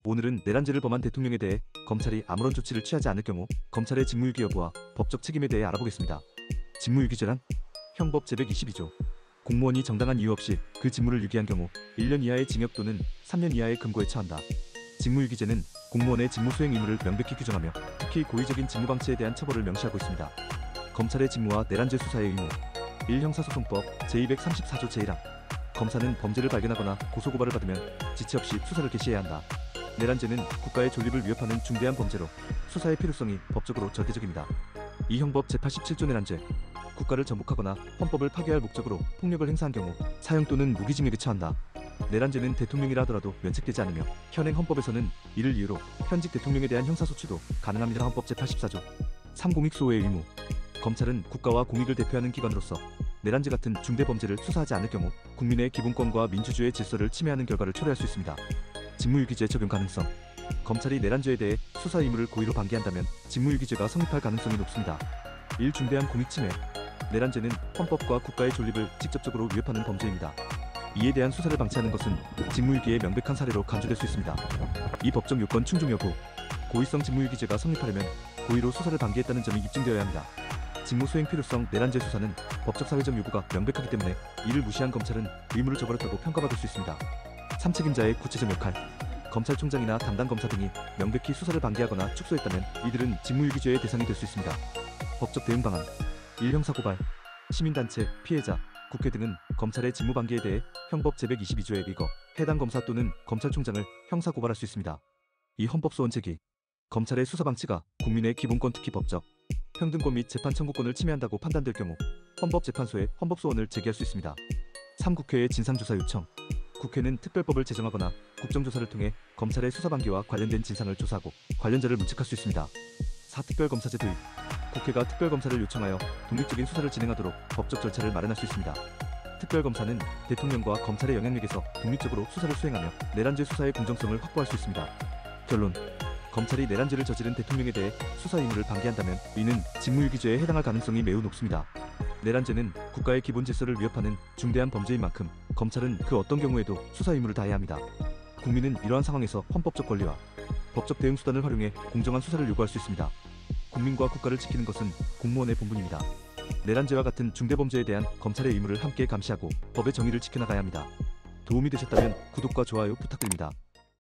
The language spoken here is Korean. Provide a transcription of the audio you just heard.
오늘은 내란죄를 범한 대통령에 대해 검찰이 아무런 조치를 취하지 않을 경우 검찰의 직무유기 여부와 법적 책임에 대해 알아보겠습니다. 직무유기죄란 형법 제122조 공무원이 정당한 이유 없이 그 직무를 유기한 경우 1년 이하의 징역 또는 3년 이하의 금고에 처한다. 직무유기죄는 공무원의 직무 수행 의무를 명백히 규정하며 특히 고의적인 직무 방치에 대한 처벌을 명시하고 있습니다. 검찰의 직무와 내란죄 수사의 의무 1형사소송법 제234조 제1항 검사는 범죄를 발견하거나 고소고발을 받으면 지체 없이 수사를 개시해야 한다. 내란죄는 국가의 존립을 위협하는 중대한 범죄로 수사의 필요성이 법적으로 절대적입니다. 이 형법 제87조 내란죄 국가를 전복하거나 헌법을 파괴할 목적으로 폭력을 행사한 경우 사형 또는 무기징역에 처한다. 내란죄는 대통령이라 하더라도 면책되지 않으며 현행 헌법에서는 이를 이유로 현직 대통령에 대한 형사소추도 가능합니다. 헌법 제84조 3공익 수호의 의무 검찰은 국가와 공익을 대표하는 기관으로서 내란죄 같은 중대범죄를 수사하지 않을 경우 국민의 기본권과 민주주의의 질서를 침해하는 결과를 초래할 수 있습니다. 직무유기죄 적용 가능성 검찰이 내란죄에 대해 수사 의무를 고의로 방기한다면 직무유기죄가 성립할 가능성이 높습니다. 1. 중대한 공익침해 내란죄는 헌법과 국가의 존립을 직접적으로 위협하는 범죄입니다. 이에 대한 수사를 방치하는 것은 직무유기의 명백한 사례로 간주될 수 있습니다. 이 법적 요건 충족 여부 고의성 직무유기죄가 성립하려면 고의로 수사를 방기했다는 점이 입증되어야 합니다. 직무 수행 필요성 내란죄 수사는 법적 사회적 요구가 명백하기 때문에 이를 무시한 검찰은 의무를 저버렸다고 평가받을 수 있습니다. 3. 책임자의 구체적 역할 검찰총장이나 담당 검사 등이 명백히 수사를 방기하거나 축소했다면 이들은 직무유기죄의 대상이 될 수 있습니다. 법적 대응 방안 1. 형사고발 시민단체, 피해자, 국회 등은 검찰의 직무방기에 대해 형법 제122조에 의거 해당 검사 또는 검찰총장을 형사고발할 수 있습니다. 2. 헌법소원 제기 검찰의 수사방치가 국민의 기본권 특히 법적, 평등권 및 재판 청구권을 침해한다고 판단될 경우 헌법재판소에 헌법소원을 제기할 수 있습니다. 3. 국회의 진상조사 요청 국회는 특별법을 제정하거나 국정조사를 통해 검찰의 수사방기와 관련된 진상을 조사하고 관련자를 문책할 수 있습니다. 4. 특별검사제 도입 국회가 특별검사를 요청하여 독립적인 수사를 진행하도록 법적 절차를 마련할 수 있습니다. 특별검사는 대통령과 검찰의 영향력에서 독립적으로 수사를 수행하며 내란죄 수사의 공정성을 확보할 수 있습니다. 결론 검찰이 내란죄를 저지른 대통령에 대해 수사 의무를 방기한다면 이는 직무유기죄에 해당할 가능성이 매우 높습니다. 내란죄는 국가의 기본 질서를 위협하는 중대한 범죄인 만큼 검찰은 그 어떤 경우에도 수사 의무를 다해야 합니다. 국민은 이러한 상황에서 헌법적 권리와 법적 대응 수단을 활용해 공정한 수사를 요구할 수 있습니다. 국민과 국가를 지키는 것은 공무원의 본분입니다. 내란죄와 같은 중대범죄에 대한 검찰의 의무를 함께 감시하고 법의 정의를 지켜나가야 합니다. 도움이 되셨다면 구독과 좋아요 부탁드립니다.